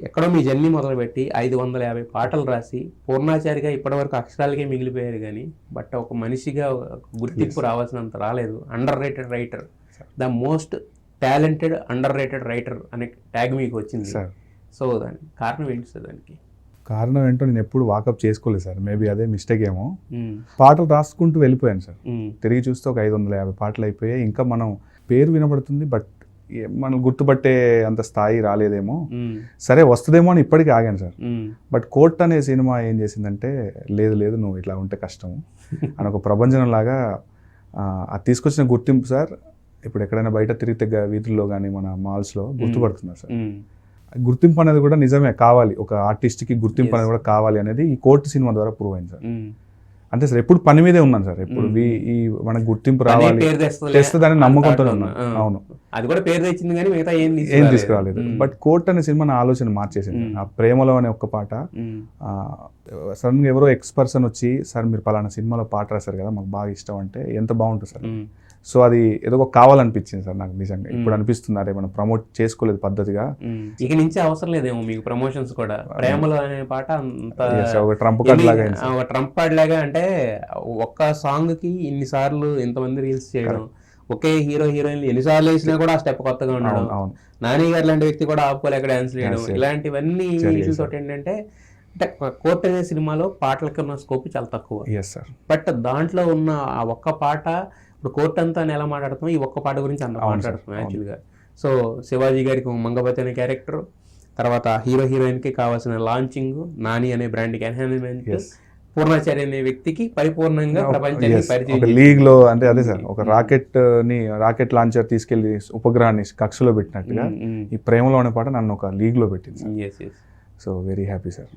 ఎక్కడో మీ జర్నీ మొదలుపెట్టి 550 పాటలు రాసి పూర్ణాచారిగా ఇప్పటివరకు అక్షరాలకే మిగిలిపోయారు కానీ బట్ ఒక మనిషిగా గుర్తింపు రావాల్సినంత రాలేదు. Under rated writer, the most talented under rated writer అనే ట్యాగ్ మీకు వచ్చింది సార్. సో దానికి కారణం ఏంటి సార్? దానికి కారణం ఏంటో నేను ఎప్పుడు వాకప్ చేసుకోలేదు సార్. మేబీ అదే మిస్టేక్ ఏమో. పాటలు రాసుకుంటూ వెళ్ళిపోయాను సార్. తిరిగి చూస్తే ఒక 550 పాటలు అయిపోయాయి. ఇంకా మనం పేరు వినబడుతుంది, బట్ మనం గుర్తుపట్టే అంత స్థాయి రాలేదేమో, సరే వస్తుందేమో అని ఇప్పటికీ ఆగాను సార్. బట్ కోర్ట్ అనే సినిమా ఏం చేసిందంటే, లేదు లేదు నువ్వు ఇట్లా ఉంటే కష్టము అని ఒక ప్రభంజనం లాగా అది తీసుకొచ్చిన గుర్తింపు సార్. ఇప్పుడు ఎక్కడైనా బయట తిరిగితే వీధుల్లో కానీ మన మాల్స్లో గుర్తుపడుతున్నారు సార్. గుర్తింపు అనేది కూడా నిజమే కావాలి, ఒక ఆర్టిస్ట్కి గుర్తింపు అనేది కూడా కావాలి అనేది ఈ కోర్టు సినిమా ద్వారా ప్రూవ్ అయింది సార్. అంతే సార్, ఎప్పుడు పని మీదే ఉన్నాను సార్. ఎప్పుడు ఈ మనకు గుర్తింపు రావాలి తెస్తుందని నమ్మకంతో ఉన్నాను. అవును, అది కూడా పేరు తెచ్చింది కానీ మిగతా ఏం తీసుకురాలేదు. బట్ కోర్ట్ అనే సినిమా నా ఆలోచన మార్చేసింది. ఆ ప్రేమలో అనే ఒక్క పాట సడన్గా ఎవరో పర్సన్ వచ్చి, సార్ మీరు పలానా సినిమాలో పాట రాశారు కదా మాకు బాగా ఇష్టం అంటే ఎంత బాగుంటుంది సార్. సో అది ఏదో కావాలనిపించింది సార్ నాకు నిజంగా. ఇప్పుడు అనిపిస్తుంది అరే మనం ప్రమోట్ చేసుకోలేదు పద్ధతిగా, ఇక నుంచి అవసరం లేదేమో మీకు ప్రమోషన్స్ కూడా. ప్రేమలో అనే పాట ఒక ట్రంప్ కార్డ్ లాగా, ఒక ట్రంప్ కార్డ్ లాగా, అంటే ఒక్క సాంగ్ కి ఇన్నిసార్లు ఇంతమంది రీల్స్ చేయడం, ఒకే హీరో హీరోయిన్ ఎన్నిసార్లు వేసినా కూడా ఆ స్టెప్ కొత్తగా ఉండడం, నాని గారు లాంటి వ్యక్తి కూడా ఆపుకోలేక డాన్స్ చేయడం, ఇలాంటివన్నీ వీటితో ఏంటంటే అంటే కోర్ట్ అనే సినిమాలో పాటలకి ఉన్న స్కోప్ చాలా తక్కువ. బట్ దాంట్లో ఉన్న ఆ ఒక్క పాట, ఇప్పుడు కోర్ట్ అంతా ఎలా మాట్లాడుతాం, ఈ ఒక్క పాట గురించి అంత మాట్లాడుతాం యాక్చువల్గా. సో శివాజీ గారికి మంగపతి అనే క్యారెక్టర్, తర్వాత హీరో హీరోయిన్కి కావాల్సిన లాంచింగ్, నాని అనే బ్రాండ్కి ఎన్హాన్స్మెంట్, పూర్ణాచారి అనే వ్యక్తికి పరిపూర్ణంగా ప్రపంచానికి పరిచయం లీగ్ లో. అంటే అదే సార్, ఒక రాకెట్ లాంచర్ తీసుకెళ్లి ఉపగ్రహాన్ని కక్షలో పెట్టినట్టుగా ఈ ప్రేమలో అనే పాట నన్ను ఒక లీగ్ లో పెట్టింది. So very happy sir.